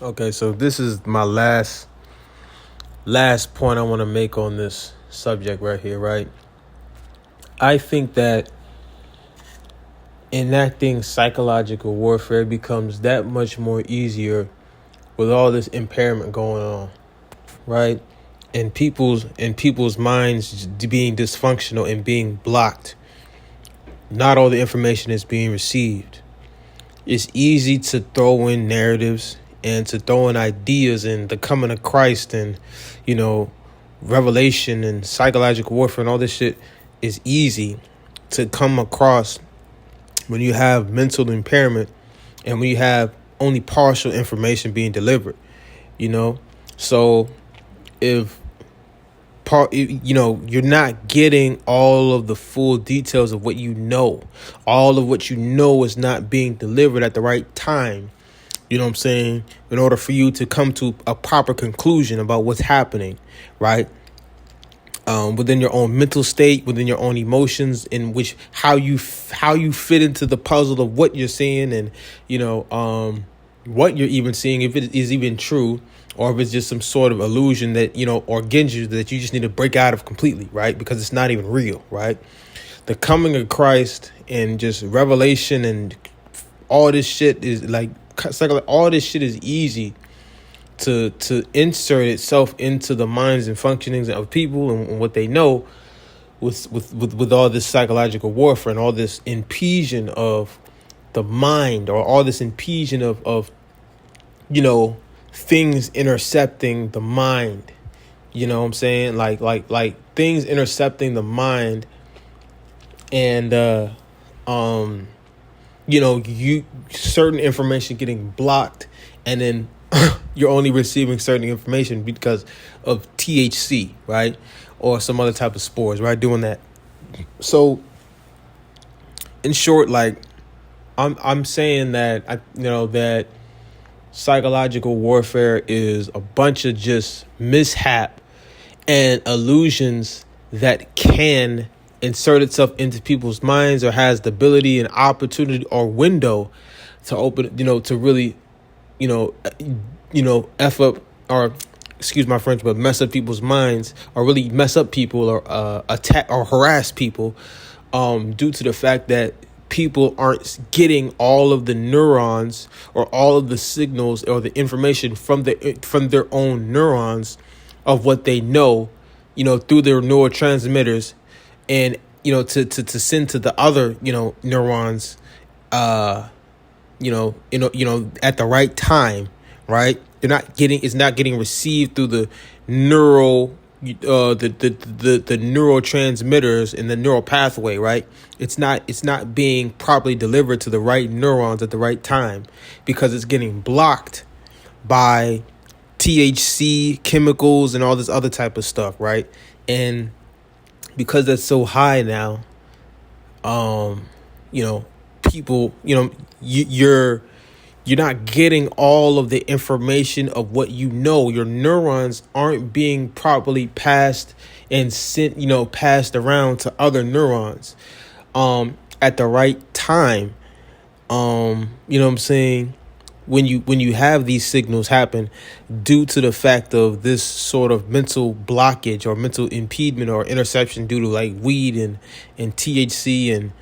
Okay, so this is my last point I want to make on this subject right here, right? I think that enacting psychological warfare becomes that much more easier with all this impairment going on, right? And people's minds being dysfunctional and being blocked. Not all the information is being received. It's easy to throw in narratives and to throw in ideas and the coming of Christ and, revelation and psychological warfare and all this shit is easy to come across when you have mental impairment and when you have only partial information being delivered, So if you're not getting all of the full details of what you know, all of what you know is not being delivered at the right time. You know what I'm saying? In order for you to come to a proper conclusion about what's happening, right? Within your own mental state, within your own emotions, in which how you fit into the puzzle of what you're seeing and, what you're even seeing, if it is even true, or if it's just some sort of illusion that, or Genji that you just need to break out of completely, right? Because it's not even real, right? The coming of Christ and just revelation and all this shit is all this shit is easy to insert itself into the minds and functionings of people and what they know with all this psychological warfare and all this impediment of the mind, or all this impediment of things intercepting the mind. You know what I'm saying? Like things intercepting the mind and you certain information getting blocked, and then you're only receiving certain information because of THC, right? Or some other type of spores, right? Doing that. So in short, I'm saying that that psychological warfare is a bunch of just mishap and illusions that can insert itself into people's minds, or has the ability and opportunity or window to open, to really, F up, or excuse my French, but mess up people's minds, or really mess up people, or attack or harass people, due to the fact that people aren't getting all of the neurons or all of the signals or the information from their own neurons of what they know, through their neurotransmitters, and to send to the other neurons, at the right time, right? It's not getting received through the neural the neurotransmitters in the neural pathway, right? It's not being properly delivered to the right neurons at the right time, because it's getting blocked by THC chemicals and all this other type of stuff, right? And because that's so high now, people, you're not getting all of the information of what you know. Your neurons aren't being properly passed and sent, passed around to other neurons at the right time. You know what I'm saying? When you have these signals happen due to the fact of this sort of mental blockage or mental impediment or interception due to like weed and THC and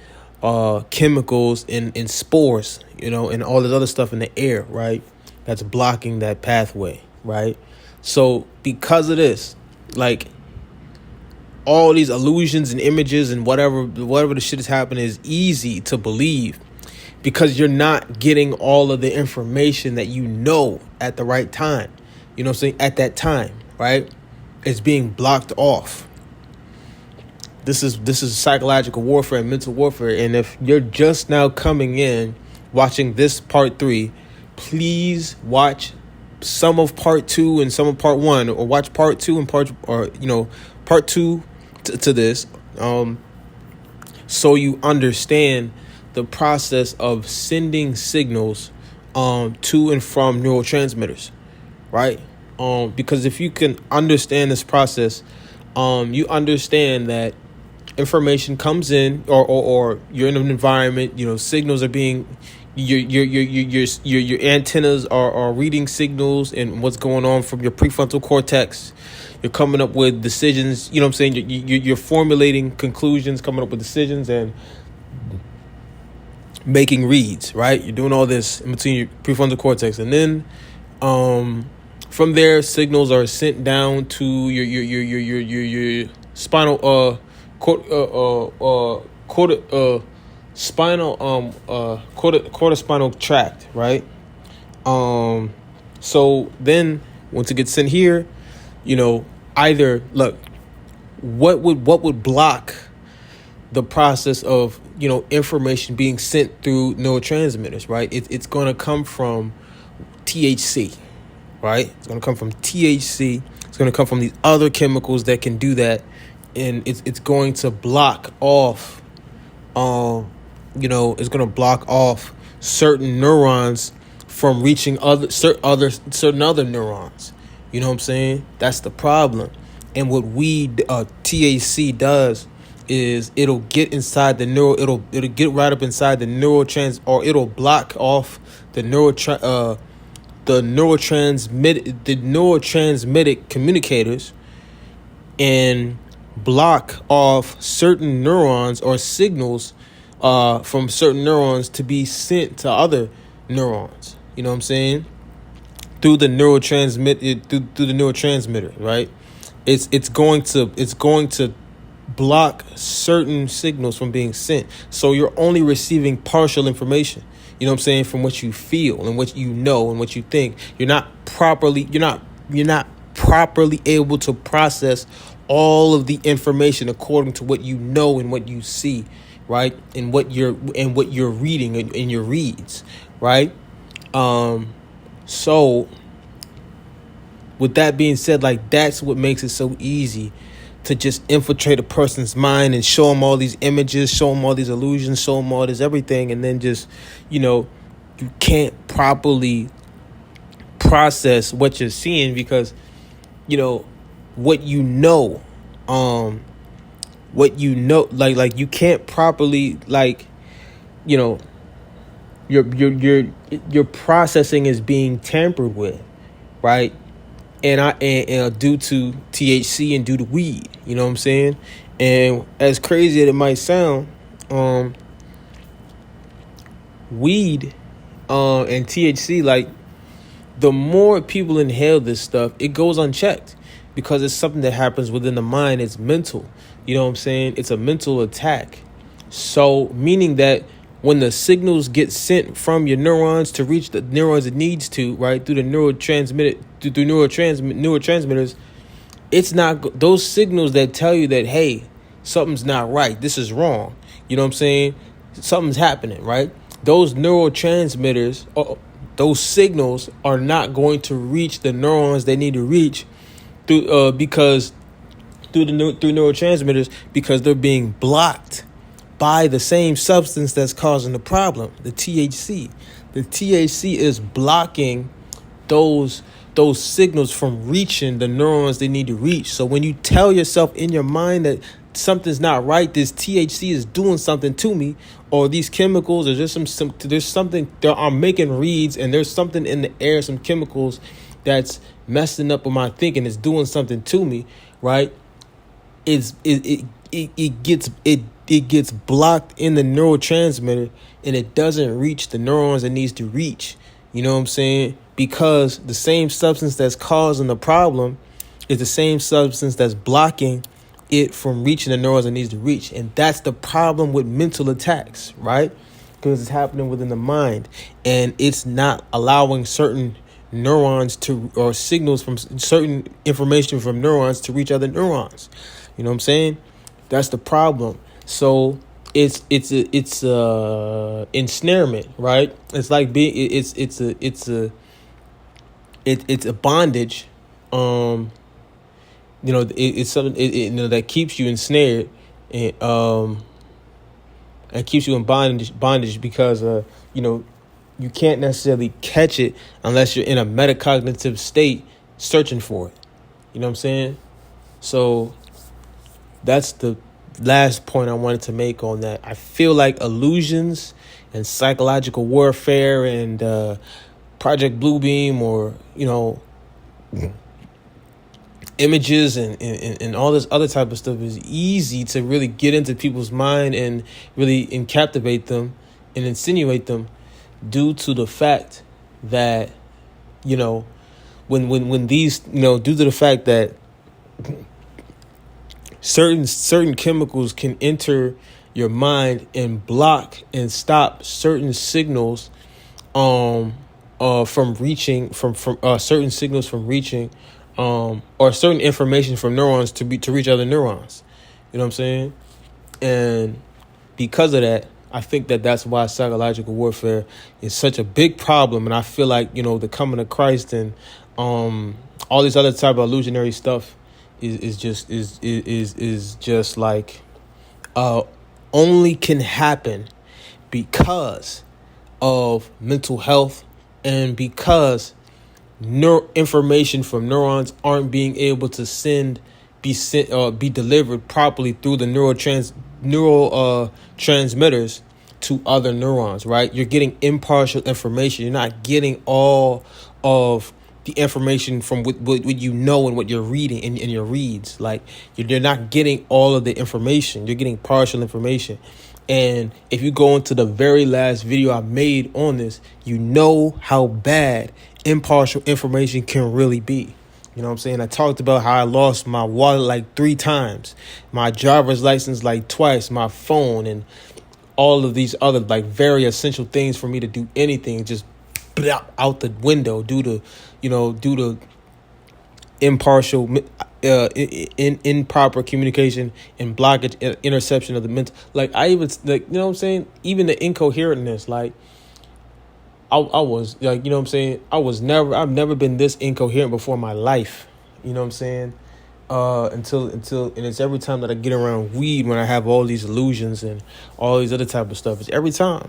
chemicals and spores, and all this other stuff in the air, right? That's blocking that pathway, right? So because of this, like all these illusions and images and whatever the shit is happening is easy to believe, because you're not getting all of the information that at the right time. You know what I'm saying? At that time, right? It's being blocked off. This is psychological warfare and mental warfare. And if you're just now coming in watching this part 3, please watch some of part 2 and some of part 1, or watch part 2 and part 2 to this, so you understand the process of sending signals to and from neurotransmitters, right? Because if you can understand this process, you understand that information comes in, or you're in an environment, signals are being, your antennas are reading signals and what's going on from your prefrontal cortex. You're coming up with decisions, you know what I'm saying? You're formulating conclusions, coming up with decisions, and making reads, right? You're doing all this in between your prefrontal cortex. And then from there, signals are sent down to your spinal spinal tract, right? So then once it gets sent here, either look, what would block the process of information being sent through neurotransmitters, right? It's going to come from THC, right? It's going to come from THC. It's going to come from these other chemicals that can do that, and it's going to block off it's going to block off certain neurons from reaching certain other neurons. You know what I'm saying? That's the problem. And what THC does is it'll get inside the neural, it'll get right up inside the or it'll block off the neurotransmitted communicators, and block off certain neurons or signals from certain neurons to be sent to other neurons. You know what I'm saying? Through the neurotransmitter, right? It's going to block certain signals from being sent. So you're only receiving partial information. You know what I'm saying? From what you feel and what you know and what you think. You're not properly able to process all of the information according to what you know and what you see, right? And what you're reading in your reads, right? So with that being said, like, that's what makes it so easy to just infiltrate a person's mind and show them all these images, show them all these illusions, show them all this everything, and then just, you can't properly process what you're seeing because, what you know, like you can't properly, like, your processing is being tampered with, right? And due to THC and due to weed, you know what I'm saying? And as crazy as it might sound, weed and THC, like, the more people inhale this stuff, it goes unchecked because it's something that happens within the mind. It's mental, you know what I'm saying? It's a mental attack. So meaning that when the signals get sent from your neurons to reach the neurons it needs to, right, through the neurotransmitters, it's not those signals that tell you that, hey, something's not right. This is wrong. You know what I'm saying? Something's happening, right? Those neurotransmitters, those signals are not going to reach the neurons they need to reach through neurotransmitters because they're being blocked by the same substance that's causing the problem, the THC. The THC is blocking those signals from reaching the neurons they need to reach. So when you tell yourself in your mind that something's not right, this THC is doing something to me, or these chemicals, or there's something, I'm making reads, and there's something in the air, some chemicals that's messing up with my thinking, it's doing something to me, right? It gets blocked in the neurotransmitter, and it doesn't reach the neurons it needs to reach. You know what I'm saying? Because the same substance that's causing the problem is the same substance that's blocking it from reaching the neurons it needs to reach. And that's the problem with mental attacks, right? Because it's happening within the mind, and it's not allowing certain neurons or signals from certain information from neurons to reach other neurons. You know what I'm saying? That's the problem. So it's ensnarement, right? It's like it's a bondage. It's something that keeps you ensnared and keeps you in bondage because you can't necessarily catch it unless you're in a metacognitive state searching for it. You know what I'm saying? So that's the last point I wanted to make on that. I feel like illusions and psychological warfare and Project Bluebeam, or images and all this other type of stuff is easy to really get into people's mind and really captivate them and insinuate them, due to the fact that when these due to the fact that certain chemicals can enter your mind and block and stop certain signals from reaching certain signals from reaching or certain information from neurons to reach other neurons. You know what I'm saying? And because of that, I think that's why psychological warfare is such a big problem. And I feel like, the coming of Christ and all this other type of illusionary stuff is just like only can happen because of mental health and because information from neurons aren't being able to be delivered properly through the neural transmitters to other neurons, right? You're getting impartial information. You're not getting all of the information from what and what you're reading in your reads. Like, you're not getting all of the information. You're getting partial information. And if you go into the very last video I made on this, you know how bad impartial information can really be. You know what I'm saying? I talked about how I lost my wallet like 3 times, my driver's license like twice, my phone, and all of these other like very essential things for me to do anything just out the window due to impartial improper communication and blockage, interception of the mental. Like, I even, like, you know what I'm saying? Even the incoherentness, like, I was like, you know what I'm saying? I've never been this incoherent before in my life. You know what I'm saying? Until, and it's every time that I get around weed when I have all these illusions and all these other type of stuff. It's every time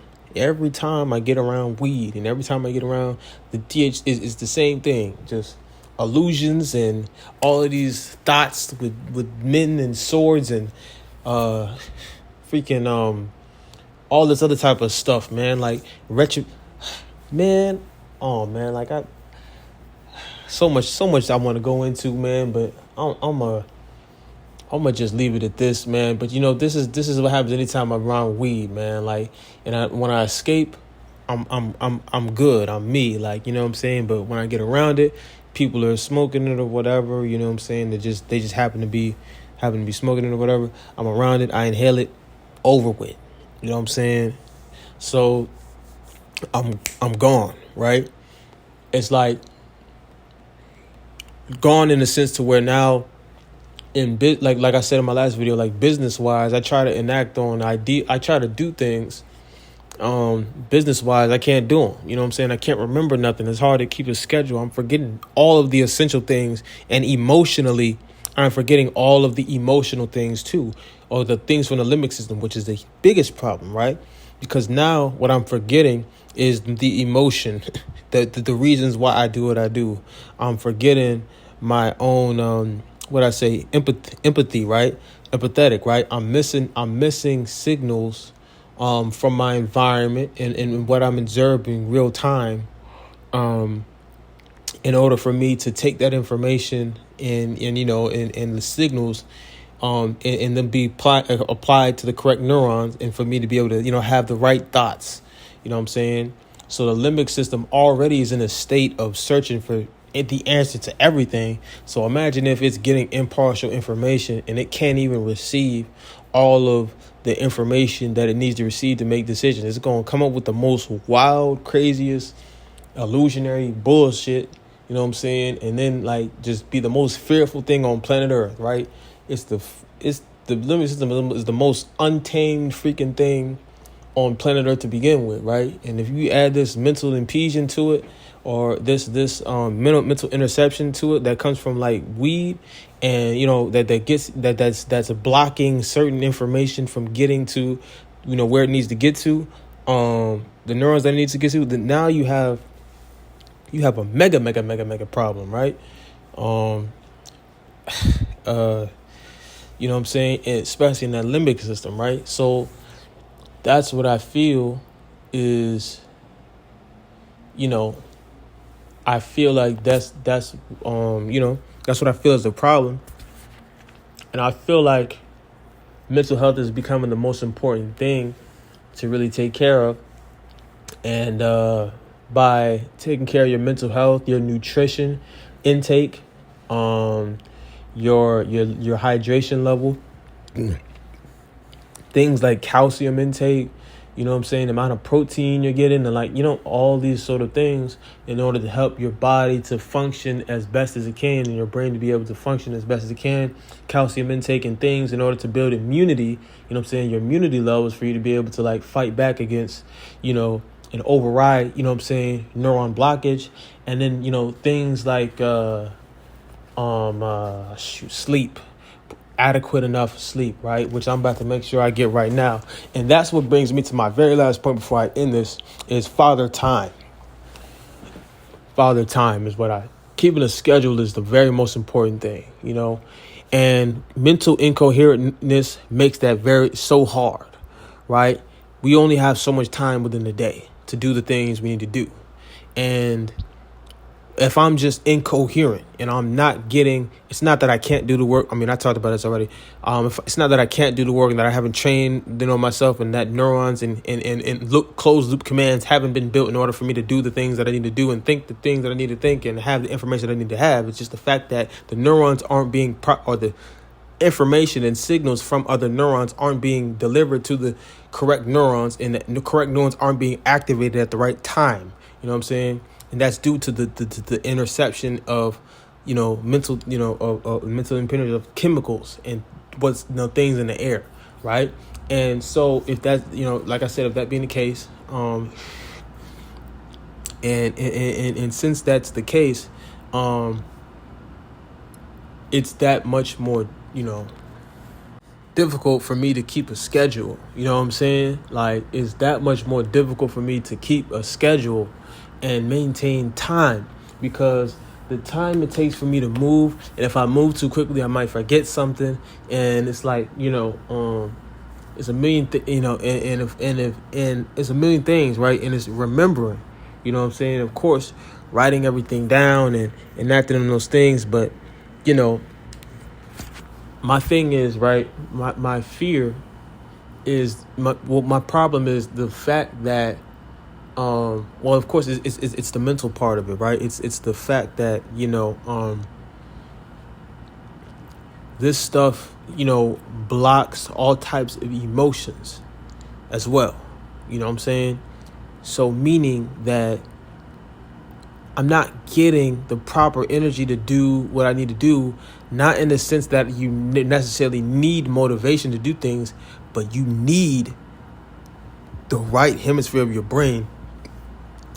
I get around weed and every time I get around the TH is the same thing. Just illusions and all of these thoughts with men and swords and freaking all this other type of stuff, man. Like man, like so much I want to go into, man, but I'm gonna just leave it at this, man. But this is what happens anytime I'm around weed, man. Like, and when I escape, I'm good. I'm me, like, you know what I'm saying. But when I get around it, people are smoking it or whatever, you know what I'm saying. They just happen to be smoking it or whatever. I'm around it. I inhale it. Over with. You know what I'm saying. So I'm gone, right? It's like gone in the sense to where now, like I said in my last video, like business wise, I try to enact on idea. I try to do things business wise. I can't do them. You know what I'm saying? I can't remember nothing. It's hard to keep a schedule. I'm forgetting all of the essential things, and emotionally, I'm forgetting all of the emotional things too, or the things from the limbic system, which is the biggest problem, right? Because now what I'm forgetting is the emotion, the reasons why I do what I do. I'm forgetting my own empathy, right? Empathetic, right? I'm missing signals from my environment and what I'm observing real time, in order for me to take that information and the signals and then be applied to the correct neurons, and for me to be able to have the right thoughts. You know what I'm saying? So the limbic system already is in a state of searching for the answer to everything. So imagine if it's getting impartial information and it can't even receive all of the information that it needs to receive to make decisions. It's going to come up with the most wild, craziest, illusionary bullshit. You know what I'm saying? And then like just be the most fearful thing on planet Earth, right? It's the limbic system is the most untamed freaking thing on planet Earth to begin with, right? And if you add this mental impediment to it, or this mental interception to it that comes from like weed, and that's blocking certain information from getting to where it needs to get to, the neurons that it needs to get to, then now you have a mega problem, right? You know what I'm saying? And especially in that limbic system, right? So that's what I feel is, you know, I feel like that's that's what I feel is the problem. And I feel like mental health is becoming the most important thing to really take care of. And by taking care of your mental health, your nutrition intake, your hydration level, things like calcium intake, you know what I'm saying, the amount of protein you're getting, and like, all these sort of things in order to help your body to function as best as it can and your brain to be able to function as best as it can. Calcium intake and things in order to build immunity, you know what I'm saying, your immunity levels for you to be able to like fight back against, and override, neuron blockage. And then, things like sleep, adequate enough sleep, right? Which I'm about to make sure I get right now. And that's what brings me to my very last point before I end this, is father time. Father time is keeping a schedule is the very most important thing, and mental incoherentness makes that so hard, right? We only have so much time within the day to do the things we need to do. And if I'm just incoherent and I'm not getting, it's not that I can't do the work. I mean, I talked about this already. It's not that I can't do the work and that I haven't trained, myself, and that neurons and closed loop commands haven't been built in order for me to do the things that I need to do and think the things that I need to think and have the information that I need to have. It's just the fact that the neurons aren't being, or the information and signals from other neurons aren't being delivered to the correct neurons, and the correct neurons aren't being activated at the right time. You know what I'm saying? And that's due to the interception of, mental impingement of chemicals and things in the air, right? And so if that, like I said, if that being the case, and since that's the case, it's that much more, difficult for me to keep a schedule. You know what I'm saying? Like, it's that much more difficult for me to keep a schedule and maintain time, because the time it takes for me to move, and if I move too quickly, I might forget something, and it's like, it's a million, and it's a million things, right? And it's remembering, you know what I'm saying? Of course, writing everything down and acting on those things, but my thing is, right, my fear is, my problem is the fact that, of course, it's the mental part of it, right? It's the fact that, this stuff, blocks all types of emotions as well. You know what I'm saying? So meaning that I'm not getting the proper energy to do what I need to do, not in the sense that you necessarily need motivation to do things, but you need the right hemisphere of your brain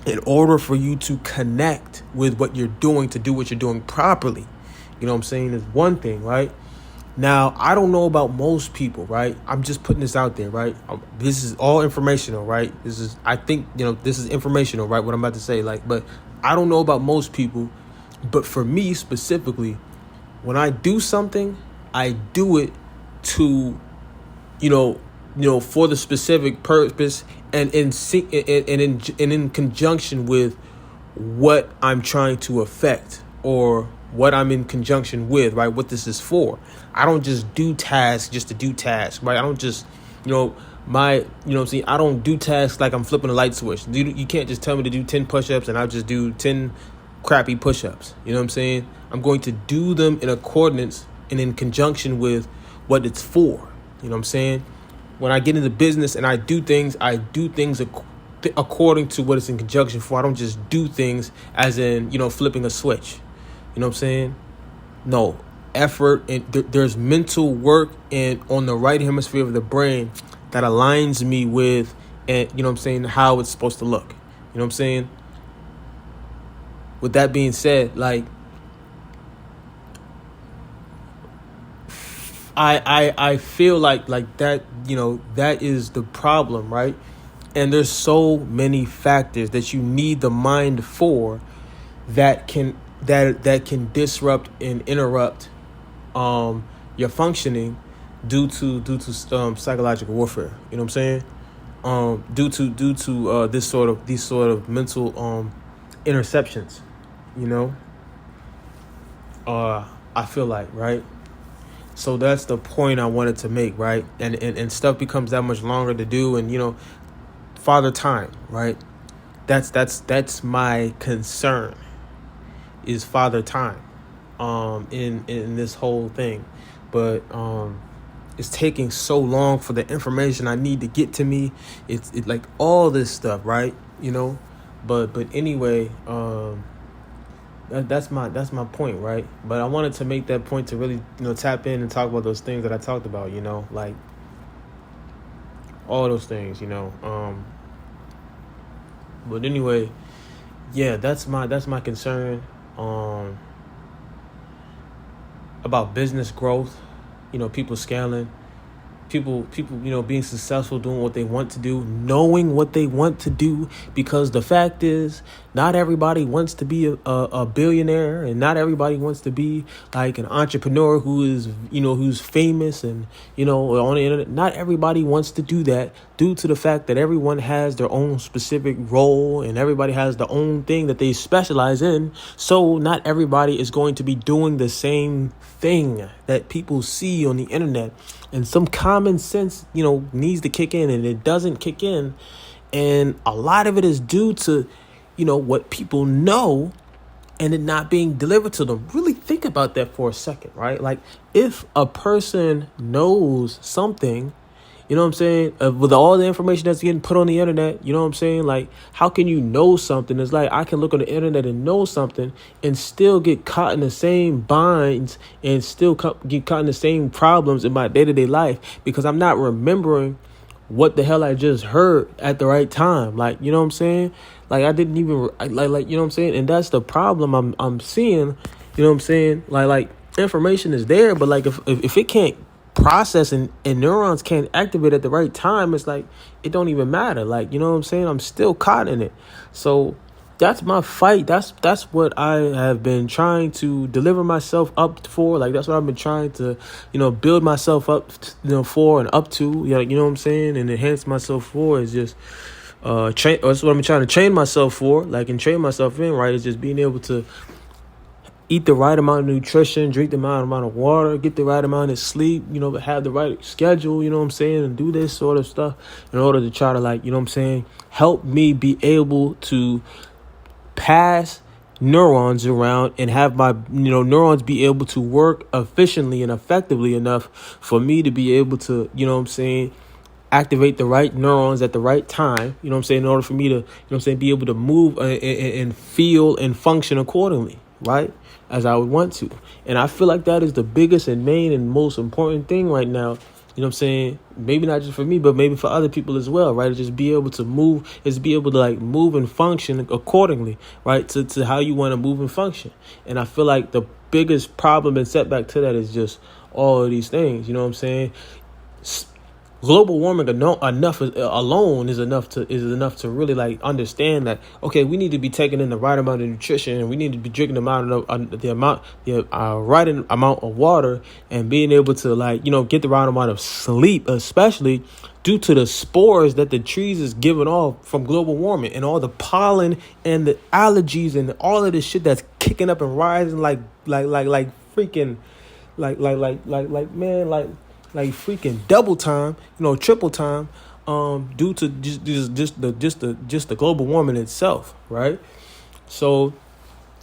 in order for you to connect with what you're doing, to do what you're doing properly. You know what I'm saying? Is one thing, right? Now, I don't know about most people, right? I'm just putting this out there, right? This is all informational, right? I think, this is informational, right? What I'm about to say, but I don't know about most people, but for me specifically, when I do something, I do it to, for the specific purpose and in conjunction with what I'm trying to affect, or what I'm in conjunction with, right? What this is for. I don't just do tasks just to do tasks, right? I don't just, I don't do tasks like I'm flipping a light switch. You can't just tell me to do 10 push-ups and I'll just do 10 crappy push-ups. You know what I'm saying? I'm going to do them in accordance and in conjunction with what it's for. You know what I'm saying? When I get into business and I do things according to what it's in conjunction for. I don't just do things as in, flipping a switch. You know what I'm saying? No, effort, and there's mental work and on the right hemisphere of the brain that aligns me with, and how it's supposed to look. You know what I'm saying? With that being said, I feel like that, that is the problem, right? And there's so many factors that you need the mind for that can disrupt and interrupt your functioning, due to psychological warfare. You know what I'm saying? Due to these sort of mental interceptions. You know, I feel like, right. So that's the point I wanted to make, right? And stuff becomes that much longer to do, and father time, right? That's my concern, is father time, in this whole thing, but it's taking so long for the information I need to get to me. It's like all this stuff, right? But anyway, that's my point, right? But I wanted to make that point to really tap in and talk about those things that I talked about, like all those things, but anyway, yeah, that's my concern about business growth, people scaling, people being successful, doing what they want to do, knowing what they want to do, because the fact is, not everybody wants to be a billionaire, and not everybody wants to be like an entrepreneur who is who's famous and on the internet. Not everybody wants to do that, due to the fact that everyone has their own specific role and everybody has their own thing that they specialize in. So not everybody is going to be doing the same thing that people see on the internet, and some common sense needs to kick in, and it doesn't kick in, and a lot of it is due to what people know and it not being delivered to them. Really think about that for a second, right? Like, if a person knows something, what I'm saying, with all the information that's getting put on the internet, what I'm saying, like, how can you know something? It's like, I can look on the internet and know something and still get caught in the same binds and still get caught in the same problems in my day-to-day life, because I'm not remembering what the hell I just heard at the right time. Like, what I'm saying? Like, I didn't even like, what I'm saying? And that's the problem I'm seeing, what I'm saying? Like information is there, but like, if it can't process and neurons can't activate at the right time, it's like, it don't even matter. Like, what I'm saying? I'm still caught in it. So that's my fight. That's what I have been trying to deliver myself up for. Like, that's what I've been trying to, build myself up, for and up to, what I'm saying? And enhance myself for, is just, train. That's what I'm trying to train myself for, like, and train myself in, right? Is just being able to eat the right amount of nutrition, drink the right amount of water, get the right amount of sleep, have the right schedule, what I'm saying, and do this sort of stuff in order to try to, like, what I'm saying, help me be able to pass neurons around and have my neurons be able to work efficiently and effectively enough for me to be able to what I'm saying, activate the right neurons at the right time, what I'm saying, in order for me to be able to move and feel and function accordingly, right, as I would want to. And I feel like that is the biggest and main and most important thing right now. What I'm saying? Maybe not just for me, but maybe for other people as well, right? Just be able to move, is be able to, like, move and function accordingly, right? To how you want to move and function. And I feel like the biggest problem and setback to that is just all of these things, what I'm saying? Global warming alone is enough to really, like, understand that, okay, we need to be taking in the right amount of nutrition, and we need to be drinking the right amount of water, and being able to, like, get the right amount of sleep, especially due to the spores that the trees is giving off from global warming, and all the pollen and the allergies and all of this shit that's kicking up and rising like freaking like freaking double time, triple time, due to just the global warming itself, right? So,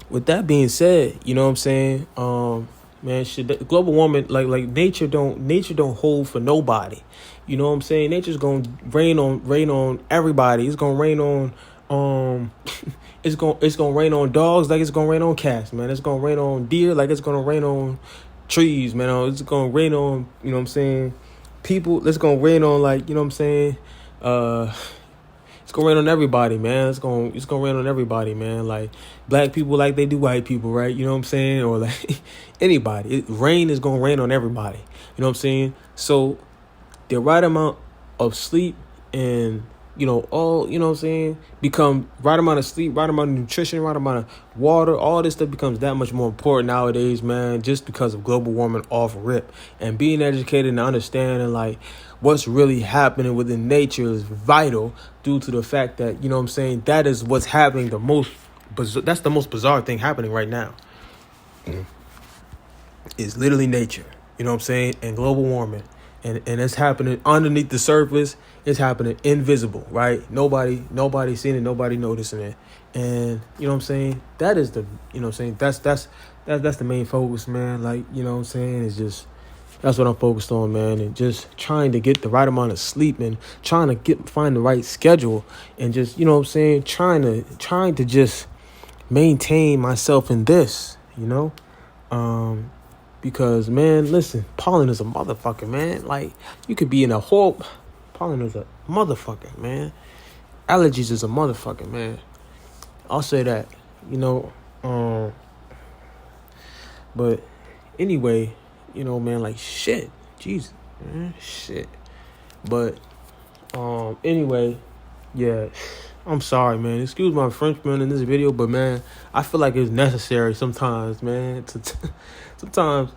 with that being said, what I'm saying, man, global warming, like nature don't hold for nobody, what I'm saying? Nature's gonna rain on everybody. It's gonna rain on it's gonna rain on dogs like it's gonna rain on cats, man. It's gonna rain on deer like it's gonna rain on trees, man. It's gonna rain on, what I'm saying, people. It's gonna rain on, like, what I'm saying, it's gonna rain on everybody, man. It's gonna rain on everybody, man. Like, black people like they do white people, right? What I'm saying? Or like anybody. Rain is gonna rain on everybody. What I'm saying? So the right amount of sleep and all, what I'm saying, become right amount of sleep, right amount of nutrition, right amount of water. All this stuff becomes that much more important nowadays, man, just because of global warming off rip. And being educated and understanding, like, what's really happening within nature is vital, due to the fact that, what I'm saying, that is what's happening the most. That's the most bizarre thing happening right now. It's literally nature, what I'm saying, and global warming. And it's happening underneath the surface. It's happening invisible, right? Nobody seeing it, nobody noticing it. And what I'm saying, that is the, what I'm saying, that's the main focus, man. Like, what I'm saying, is just, that's what I'm focused on, man. And just trying to get the right amount of sleep, and trying to find the right schedule, and just, what I'm saying, trying to just maintain myself in this, because, man, listen, pollen is a motherfucker, man. Like, you could be in a whole... Pollen is a motherfucker, man. Allergies is a motherfucker, man. I'll say that, but anyway, man, like, shit. Jesus, man, shit. But, anyway, yeah, I'm sorry, man. Excuse my French, man, in this video, but, man, I feel like it's necessary sometimes, man, sometimes.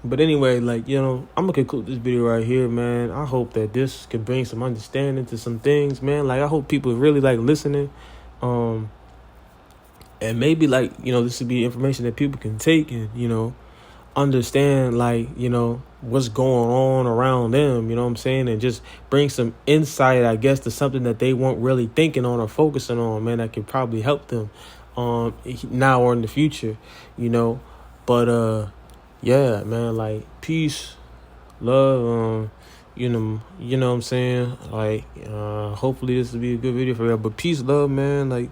But anyway, like, I'm going to conclude this video right here, man. I hope that this can bring some understanding to some things, man. Like, I hope people really like listening. And maybe, like, this would be information that people can take and, understand, like, what's going on around them, what I'm saying? And just bring some insight, I guess, to something that they weren't really thinking on or focusing on, man, that could probably help them now or in the future, But, yeah, man, like, peace, love, what I'm saying? Like, hopefully this will be a good video for you. But peace, love, man. Like,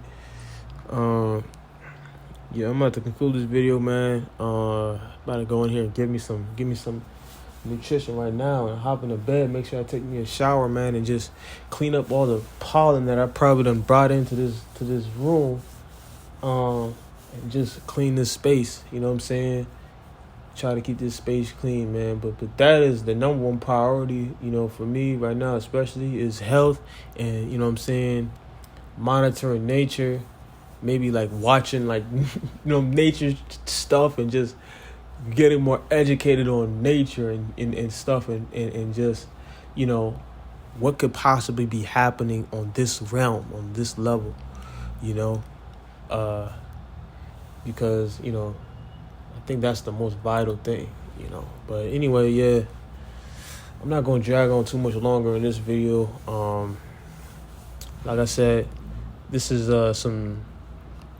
yeah, I'm about to conclude this video, man. About to go in here and give me some nutrition right now, and hop in the bed. Make sure I take me a shower, man, and just clean up all the pollen that I probably done brought into this room. And just clean this space. You know what I'm saying? Try to keep this space clean, man. But that is the number one priority, for me right now, especially, is health. And, what I'm saying, monitoring nature, maybe like watching, like, nature stuff, and just getting more educated on nature and stuff, and just, what could possibly be happening on this realm, on this level, because, I think that's the most vital thing, But anyway, yeah, I'm not going to drag on too much longer in this video. Like I said, this is some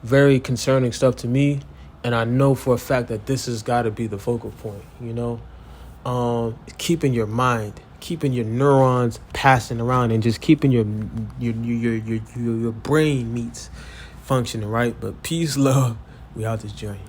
very concerning stuff to me, and I know for a fact that this has got to be the focal point, keeping your mind, keeping your neurons passing around, and just keeping your brain meats functioning, right? But peace, love, we out this journey.